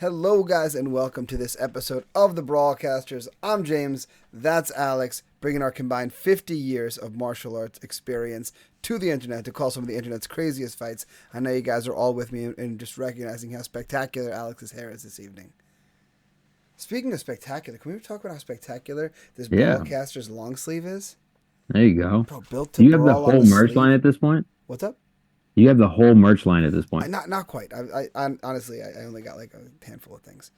Hello, guys, and welcome to this episode of the Brawlcasters. I'm James, that's Alex, bringing our combined 50 years of martial arts experience to the internet to call some of the internet's craziest fights. I know you guys are all with me in just recognizing how spectacular Alex's hair is this evening. Speaking of spectacular, can we talk about how spectacular this Brawlcasters long sleeve is? There you go. Bro, built to Do you have the brawl on whole the merch sleeve. line at this point? What's up? You have the whole merch line at this point. Not quite. I honestly, I only got like a handful of things.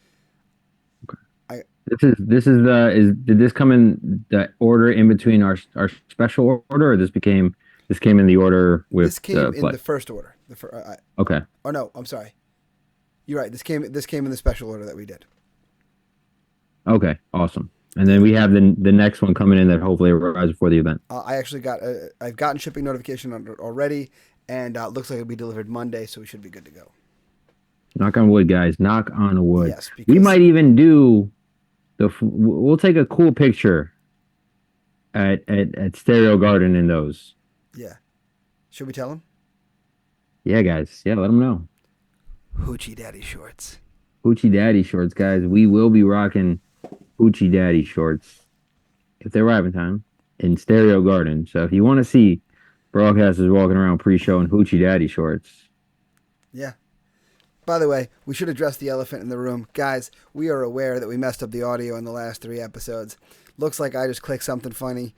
Okay. Did this come in the order in between our special order, or this came in the order with this came in the first order. Okay. Oh no, I'm sorry. You're right. This came in the special order that we did. Okay, awesome. And then we have the next one coming in that hopefully arrives before the event. I actually I've gotten shipping notification on it already, and it looks like it'll be delivered Monday, so we should be good to go. Knock on wood, guys. Knock on wood. Yes, we might even do we'll take a cool picture at Stereo Garden in those. Yeah. Should we tell them? Yeah, guys. Yeah, let them know. Hoochie Daddy shorts. Hoochie Daddy shorts, guys. We will be rocking Hoochie Daddy shorts if they arrive in time in Stereo Garden. So if you want to see Brawlcasters walking around pre-show in Hoochie Daddy shorts. Yeah. By the way, we should address the elephant in the room. Guys, we are aware that we messed up the audio in the last 3 episodes. Looks like I just clicked something funny.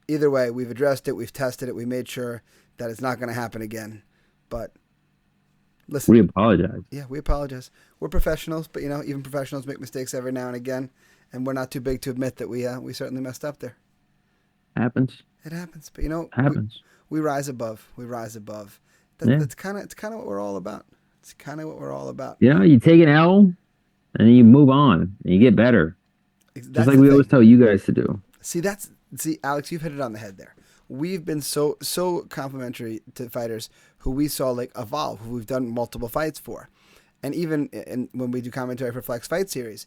Either way, we've addressed it. We've tested it. We made sure that it's not going to happen again. But listen. We apologize. Yeah, we apologize. We're professionals, but even professionals make mistakes every now and again, and we're not too big to admit that we certainly messed up there. Happens. It happens, but happens. We rise above. We rise above. That's kind of what we're all about. It's kind of what we're all about. You take an L, and then you move on, and you get better. Just like we always tell you guys to do. See, Alex, you've hit it on the head there. We've been so complimentary to fighters who we saw evolve, who we've done multiple fights for. And even when we do commentary for Flex Fight Series,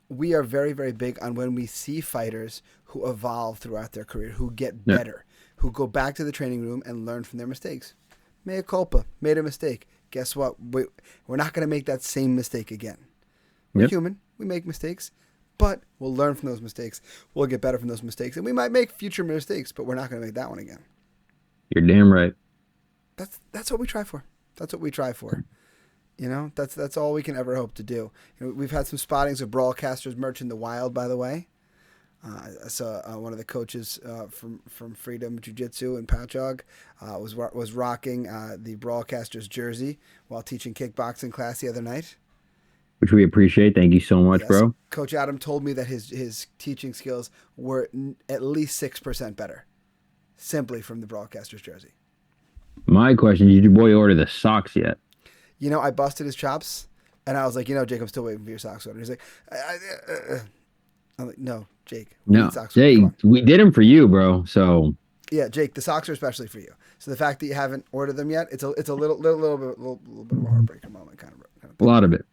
we are very, very big on when we see fighters who evolve throughout their career, who get better, who go back to the training room and learn from their mistakes. Mea culpa, made a mistake. Guess what? We're not going to make that same mistake again. We're human. We make mistakes. But we'll learn from those mistakes. We'll get better from those mistakes. And we might make future mistakes, but we're not going to make that one again. You're damn right. That's what we try for. That's what we try for. That's all we can ever hope to do. We've had some spottings of Brawlcasters merch in the wild, by the way. I saw one of the coaches from Freedom Jiu-Jitsu in Patchogue was rocking the Brawlcasters jersey while teaching kickboxing class the other night. Which we appreciate. Thank you so much, bro. Coach Adam told me that his teaching skills were at least 6% better, simply from the Brawlcasters jersey. My question, did your boy order the socks yet? I busted his chops, and I was like, Jake, I'm still waiting for your socks order. He's like, I'm like, no, Jake. No, Jake, we did them for you, bro. So yeah, Jake, the socks are especially for you. So the fact that you haven't ordered them yet, it's a little bit of a heartbreaker moment, kind of. A lot of it.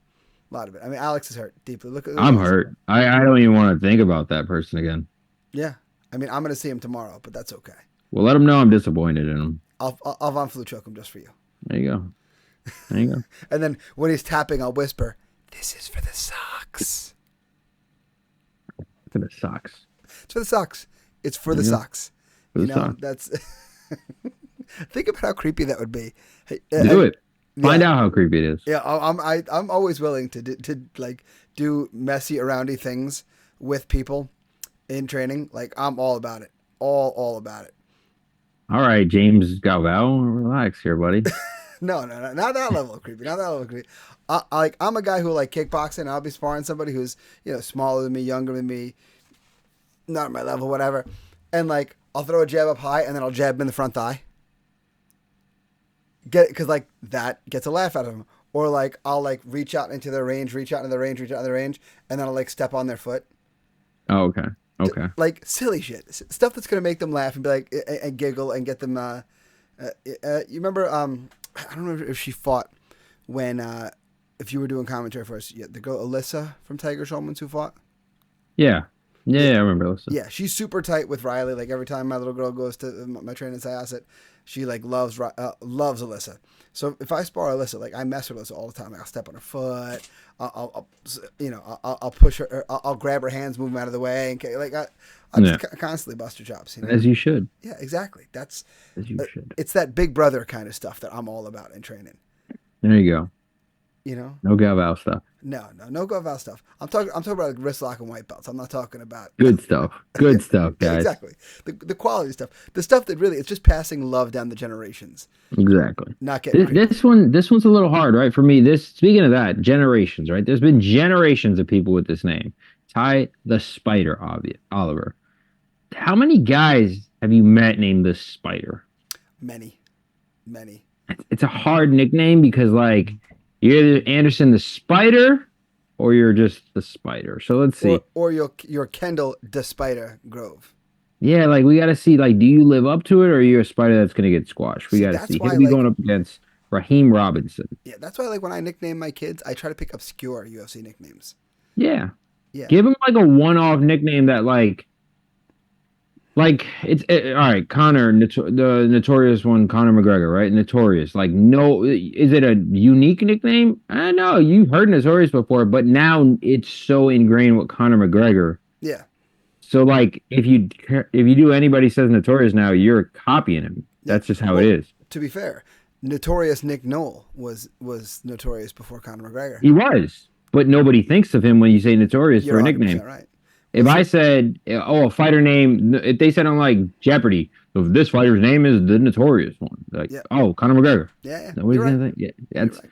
A lot of it. I mean, Alex is hurt deeply. Look, I'm hurt. I don't even want to think about that person again. Yeah, I mean, I'm gonna see him tomorrow, but that's okay. Well, let him know I'm disappointed in him. I'll Von Flu choke him just for you. There you go. There you go. And then when he's tapping, I'll whisper, "This is for the socks." For the socks. It's for the socks. It's for the socks. That's. Think about how creepy that would be. Hey, do it. Find out how creepy it is. Yeah, I'm always willing to do messy aroundy things with people in training. I'm all about it. All about it. All right, James Galvao, relax here, buddy. No, not that level of creepy. Not that level of creepy. I'm a guy who kickboxing. I'll be sparring somebody who's smaller than me, younger than me, not at my level, whatever. And I'll throw a jab up high, and then I'll jab him in the front thigh. Because that gets a laugh out of them. Or I'll reach out into their range, and then I'll step on their foot. Oh, okay. Silly shit, stuff that's gonna make them laugh and be and giggle and get them. You remember? I don't know if she fought when if you were doing commentary for us. Yeah, the girl Alyssa from Tiger Schulman's who fought. Yeah. Yeah, I remember Alyssa. Yeah, she's super tight with Riley. Like every time my little girl goes to my training Syosset, she like loves Alyssa. So if I spar Alyssa, like I mess with Alyssa all the time. Like, I'll step on her foot. I'll push her. I'll grab her hands, move them out of the way, and like I just constantly bust her chops. You know? As you should. Yeah, exactly. That's as you should. It's that big brother kind of stuff that I'm all about in training. There you go. You know, no Galval stuff. No Galval stuff. I'm talking about like wrist lock and white belts. I'm not talking about good stuff. Good stuff, guys. Yeah, exactly. The quality stuff. The stuff that really it's just passing love down the generations. Exactly. Not getting this one's a little hard, right? For me, speaking of that, generations, right? There's been generations of people with this name. Ty the Spider Oliver. How many guys have you met named the Spider? Many. It's a hard nickname because like you're either Anderson the Spider or you're just the Spider. So let's see. Or you're Kendall the Spider Grove. Yeah, like we got to see, like, do you live up to it or are you a Spider that's going to get squashed? We got to see. He'll be going up against Raheem Robinson. Yeah, that's why, like, when I nickname my kids, I try to pick obscure UFC nicknames. Yeah. Give him, like, a one-off nickname that, all right, Conor, the notorious one, Conor McGregor, right? Notorious. Like, no, is it a unique nickname? I know, you've heard Notorious before, but now it's so ingrained with Conor McGregor. Yeah. So, like, if you do anybody says Notorious now, you're copying him. That's just how it is. To be fair, Notorious Nick Knoll was notorious before Conor McGregor. He was, but nobody thinks of him when you say Notorious for a nickname. Right. If I said, a fighter name, if they said on like Jeopardy, if this fighter's name is the Notorious one, like, Conor McGregor. Yeah. Nobody's gonna think. Yeah, that's. Right.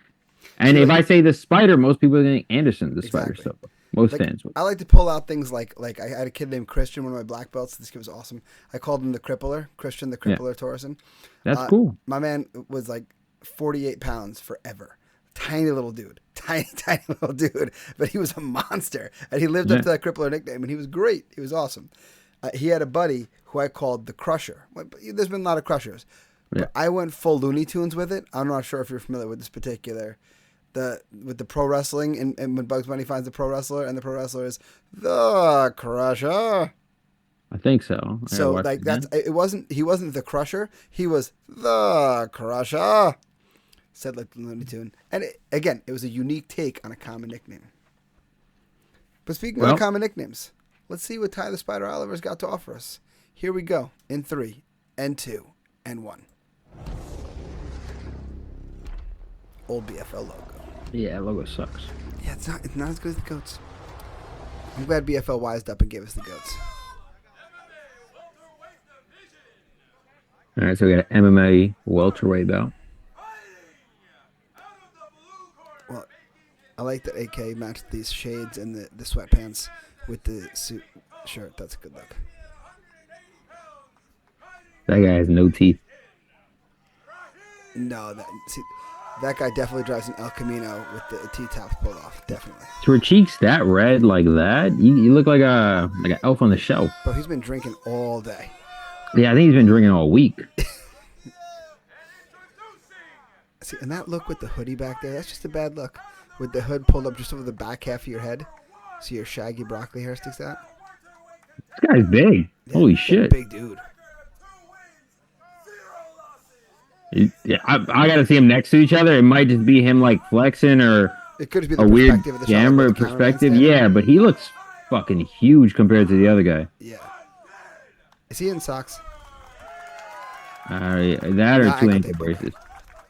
And if I say the Spider, most people think Anderson the Spider. So most fans would. I like to pull out things like I had a kid named Christian, one of my black belts. This kid was awesome. I called him the Crippler, Christian the Crippler Torreson. That's cool. My man was like 48 pounds forever. Tiny little dude, tiny little dude, but he was a monster, and he lived up to that Crippler nickname, and he was great. He was awesome. He had a buddy who I called the Crusher. There's been a lot of Crushers, but I went full Looney Tunes with it. I'm not sure if you're familiar with this particular, with the pro wrestling, and when Bugs Bunny finds the pro wrestler, and the pro wrestler is the Crusher. I think so. So like he wasn't the Crusher. He was the Crusher. Said like the Looney Tune. And it was a unique take on a common nickname. But speaking of common nicknames, let's see what Ty the Spider Oliver's got to offer us. Here we go. In 3, and 2, and 1. Old BFL logo. Yeah, logo sucks. Yeah, it's not as good as the goats. I'm glad BFL wised up and gave us the goats. All right, so we got an MMA welterweight belt. I like that AK matched these shades and the sweatpants with the suit shirt. That's a good look. That guy has no teeth. No, that guy definitely drives an El Camino with the T-tops pulled off. Definitely. So her cheeks that red like that? You look like an elf on the shelf. Bro, he's been drinking all day. Yeah, I think he's been drinking all week. See, and that look with the hoodie back there, that's just a bad look. With the hood pulled up just over the back half of your head, so your shaggy broccoli hair sticks out. This guy's big. Yeah, holy shit. Big dude. Yeah, I got to see him next to each other. It might just be him like flexing or it could be the a weird of the camera perspective. Yeah, but he looks fucking huge compared to the other guy. Yeah. Is he in socks? That or two ankle braces.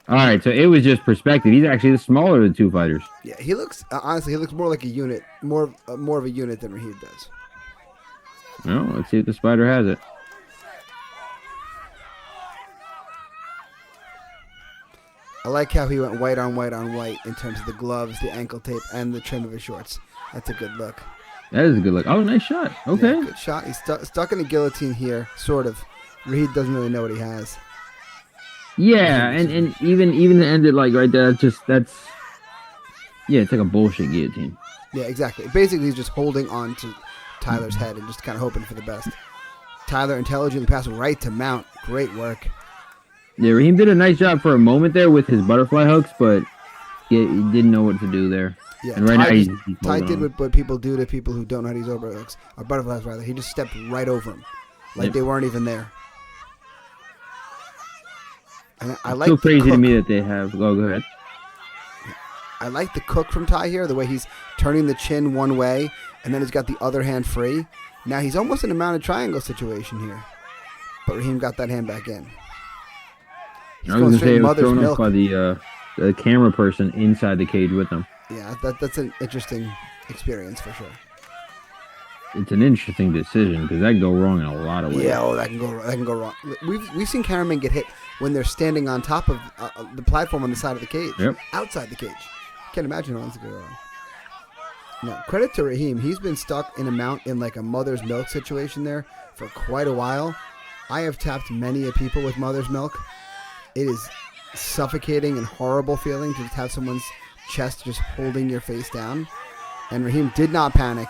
All right, so it was just perspective. He's actually the smaller of the two fighters. Yeah, he looks honestly. He looks more like a unit, more of a unit than Raheem does. Well, let's see if the Spider has it. I like how he went white on white on white in terms of the gloves, the ankle tape, and the trim of his shorts. That's a good look. That is a good look. Oh, nice shot. Okay. Yeah, good shot. He's stuck in a guillotine here, sort of. Raheem doesn't really know what he has. Yeah, and even to end it like right there, it's like a bullshit guillotine. Yeah, exactly. Basically, he's just holding on to Tyler's head and just kind of hoping for the best. Tyler intelligently passed right to mount. Great work. Yeah, Raheem did a nice job for a moment there with his butterfly hooks, but he didn't know what to do there. Yeah, And right now he's Ty holding did on. what people do to people who don't know how to use overhooks, or butterflies rather. He just stepped right over them, like Yep. they weren't even there. And I It's like so the crazy to cook. me that they have. Oh, go ahead. I like the cook from Ty here, the way he's turning the chin one way, and then he's got the other hand free. Now he's almost in a mounted triangle situation here, but Raheem got that hand back in. He's I was going gonna say straight it was mother's thrown off milk. by the camera person inside the cage with them. Yeah, that's an interesting experience for sure. It's an interesting decision because that can go wrong in a lot of ways. Yeah, that can go. That can go wrong. We've seen cameramen get hit when they're standing on top of the platform on the side of the cage, Yep. outside the cage. Can't imagine how that's going to go wrong. Now, credit to Raheem. He's been stuck in a mount in like a mother's milk situation there for quite a while. I have tapped many a people with mother's milk. It is suffocating and horrible feeling to just have someone's chest just holding your face down. And Raheem did not panic,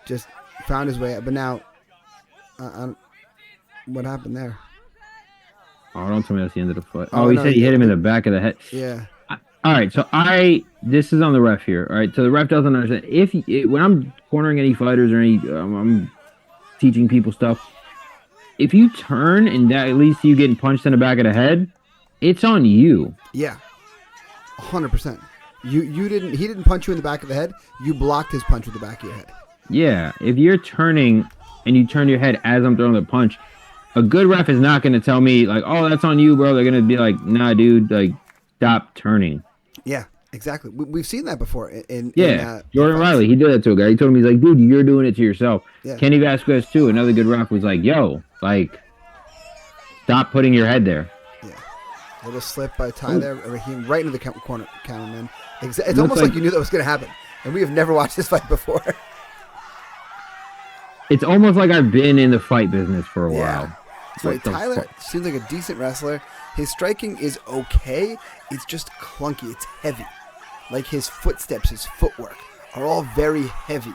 just found his way up. But now, what happened there? Oh, don't tell me that's the end of the foot. Oh, Oh, he no, said he yeah, hit him in the back of the head. Yeah. All right, so this is on the ref here. All right, so the ref doesn't understand when I'm cornering any fighters or I'm teaching people stuff. If you turn and that leads to you getting punched in the back of the head, it's on you. Yeah. 100%. You didn't. He didn't punch you in the back of the head. You blocked his punch with the back of your head. Yeah, if you're turning and you turn your head as I'm throwing the punch, a good ref is not going to tell me like, "Oh, that's on you, bro." They're going to be like, "Nah, dude, like, stop turning." Yeah, exactly. We've seen that before. Jordan Riley, he did that to a guy. He told him, he's like, "Dude, you're doing it to yourself." Yeah. Kenny Vasquez too. Another good ref was like, "Yo, like, stop putting your head there." Yeah. Little slip by Ty there. Raheem right into the corner counter, man. It's Looks almost like like you knew that was going to happen. And we have never watched this fight before. It's almost like I've been in the fight business for a Yeah. while. That's right. Tyler seems like a decent wrestler. His striking is okay. It's just clunky. It's heavy. Like his footsteps, his footwork are all very heavy.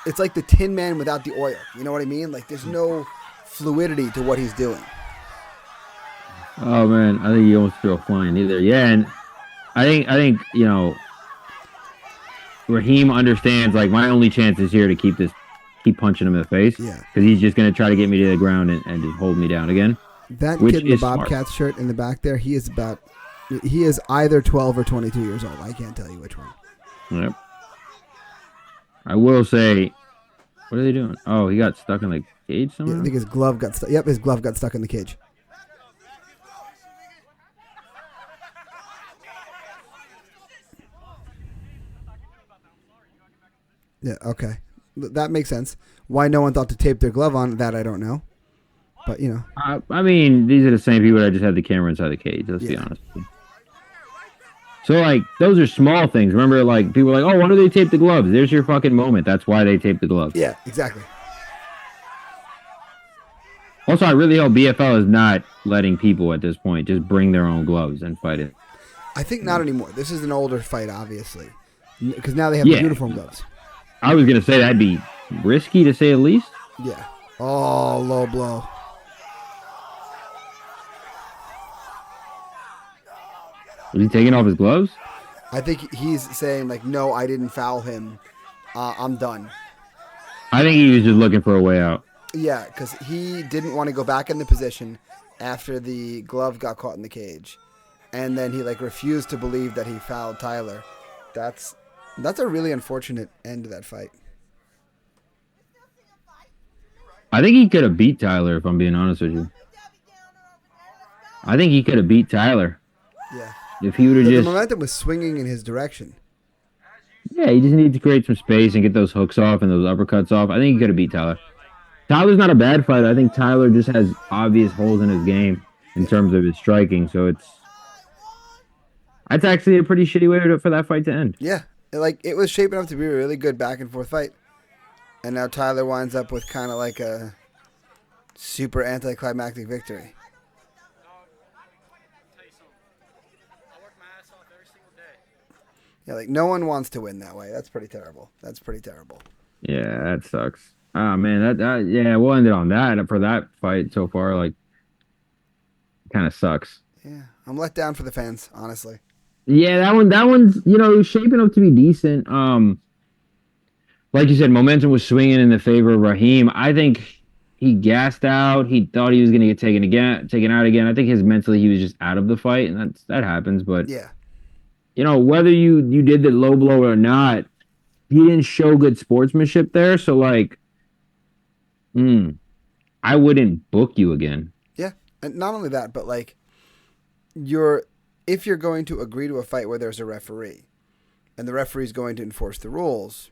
It's like the Tin Man without the oil. You know what I mean? Like there's no fluidity to what he's doing. Oh man, I think he almost threw a flying either. Yeah, and I think Raheem understands like my only chance is here to keep punching him in the face. Yeah. Because he's just gonna try to get me to the ground and just hold me down again. That Which kid in the is smart. Bobcats shirt in the back there, he is either 12 or 22 years old. I can't tell you which one. Yep. I will say, what are they doing? Oh, he got stuck in the cage Yeah, somewhere? I think his glove got stuck. Yep, his glove got stuck in the cage. Yeah, okay. That makes sense. Why no one thought to tape their glove on, that I don't know. But, you know. I mean, these are the same people that just had the camera inside the cage. Let's be honest. So, like, those are small things. Remember, like, people are like, oh, why do they tape the gloves? There's your fucking moment. That's why they tape the gloves. Yeah, exactly. Also, I really hope BFL is not letting people at this point just bring their own gloves and fight it. I think not anymore. This is an older fight, obviously. Because now they have the uniform gloves. I was going to say that'd be risky to say the least. Yeah. Oh, low blow. Was he taking off his gloves? I think he's saying, like, no, I didn't foul him. I'm done. I think he was just looking for a way out. Yeah, because he didn't want to go back in the position after the glove got caught in the cage. And then he, like, refused to believe that he fouled Tyler. That's a really unfortunate end to that fight. I think he could have beat Tyler, if I'm being honest with you. I think he could have beat Tyler. Yeah. If he would have The just... momentum was swinging in his direction. Yeah, he just needed to create some space and get those hooks off and those uppercuts off. I think he could have beat Tyler. Tyler's not a bad fighter. I think Tyler just has obvious holes in his game in terms of his striking. So that's actually a pretty shitty way for that fight to end. Yeah. It was shaping up to be a really good back and forth fight. And now Tyler winds up with kind of like a super anticlimactic victory. Yeah, like no one wants to win that way. That's pretty terrible. Yeah, that sucks. Oh man, yeah, we'll end it on that for that fight so far. Like, kind of sucks. Yeah, I'm let down for the fans, honestly. Yeah, that one's shaping up to be decent. Like you said, momentum was swinging in the favor of Raheem. I think he gassed out. He thought he was going to get taken out again. I think his mentally he was just out of the fight, and that happens. But Yeah, whether you did the low blow or not, he didn't show good sportsmanship there. So like, mm, I wouldn't book you again. yeah, and not only that, but like you're if you're going to agree to a fight where there's a referee, and the referee is going to enforce the rules,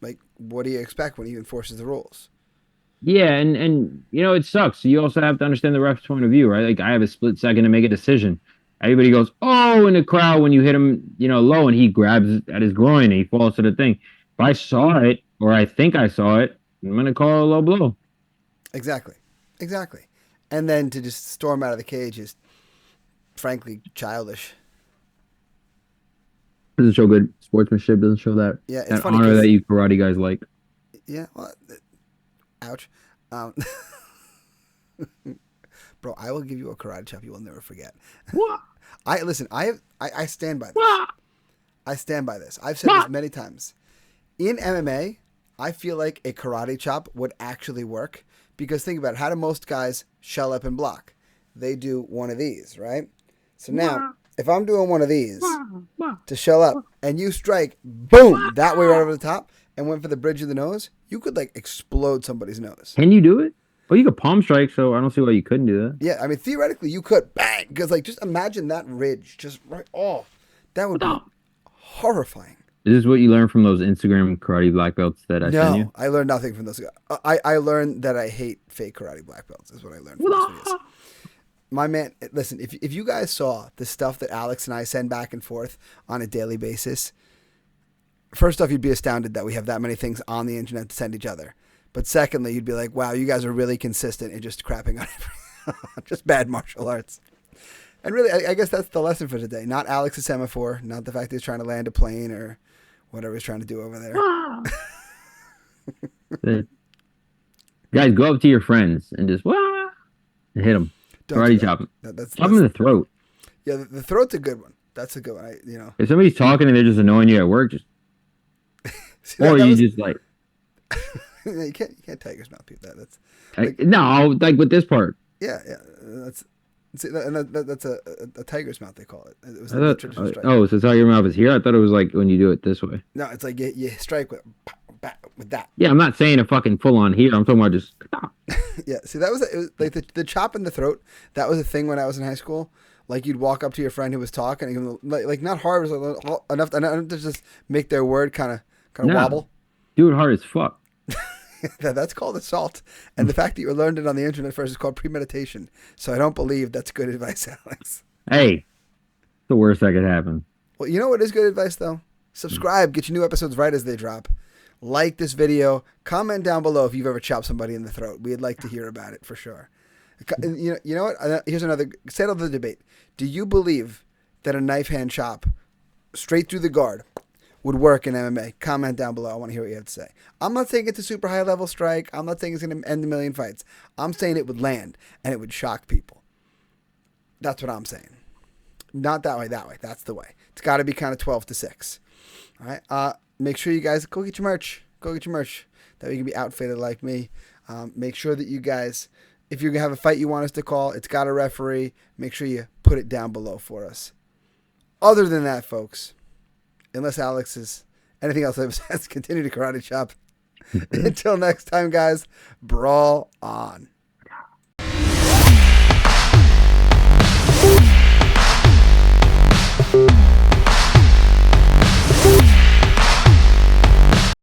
like what do you expect when he enforces the rules? Yeah, and it sucks. You also have to understand the ref's point of view, right? Like I have a split second to make a decision. Everybody goes, "Oh!" in the crowd when you hit him, low, and he grabs at his groin and he falls to the thing. If I saw it, or I think I saw it, I'm gonna call it a low blow. Exactly, exactly. And then to just storm out of the cage is frankly childish. Doesn't show good sportsmanship. Doesn't show that Yeah, it's that funny honor because that you karate guys like. yeah, well, ouch. Um, bro, I will give you a karate chop you will never forget. What? I listen. I stand by this. What? I stand by this. I've said this many times. In MMA, I feel like a karate chop would actually work because think about it. How do most guys shell up and block? They do one of these, right? So now, if I'm doing one of these to shell up and you strike, boom, that way right over the top and went for the bridge of the nose, you could like explode somebody's nose. Can you do it? Oh, you could palm strike, so I don't see why you couldn't do that. Yeah, I mean, theoretically, you could bang because like just imagine that ridge just right off. That would be horrifying. Is this what you learned from those Instagram karate black belts that I sent you? No, I learned nothing from those. I learned that I hate fake karate black belts. Is what I learned from those videos. My man, listen, if you guys saw the stuff that Alex and I send back and forth on a daily basis, first off, you'd be astounded that we have that many things on the internet to send each other. But secondly, you'd be like, wow, you guys are really consistent in just crapping on just bad martial arts. And really, I guess that's the lesson for today. Not Alex's semaphore, not the fact that he's trying to land a plane or whatever he's trying to do over there. Guys, go up to your friends and just and hit them. Karate chop him. Chop him in the throat. Yeah, the throat's a good one. That's a good one. If somebody's talking and they're just annoying you at work, just just like you can't tiger's mouth people. That's no, like with this part. Yeah, that's a tiger's mouth. They call it. It was the traditional strike. Oh, so tiger mouth is here. I thought it was like when you do it this way. No, it's like you strike with that. Yeah, I'm not saying a fucking full on here. I'm talking about just. Yeah, see, it was like the chop in the throat. That was a thing when I was in high school. Like you'd walk up to your friend who was talking, and like not hard, but enough to just make their word kind of wobble. Do it hard as fuck. That's called assault, and the fact that you learned it on the internet first is called premeditation. So I don't believe that's good advice, Alex. Hey, the worst that could happen. Well, you know what is good advice though? Subscribe, get your new episodes right as they drop. Like this video, comment down below if you've ever chopped somebody in the throat. We'd like to hear about it for sure. You know what? Here's another settle the debate. Do you believe that a knife hand chop straight through the guard would work in MMA? Comment down below. I want to hear what you have to say. I'm not saying it's a super high level strike. I'm not saying it's going to end a million fights. I'm saying it would land and it would shock people. That's what I'm saying. Not that way. That's the way. It's got to be kind of 12-6. All right. Make sure you guys go get your merch. Go get your merch. That way you can be outfitted like me. Make sure that you guys, if you're going to have a fight you want us to call, it's got a referee. Make sure you put it down below for us. Other than that, folks, unless Alex is anything else says, continue to karate chop. Until next time, guys, brawl on.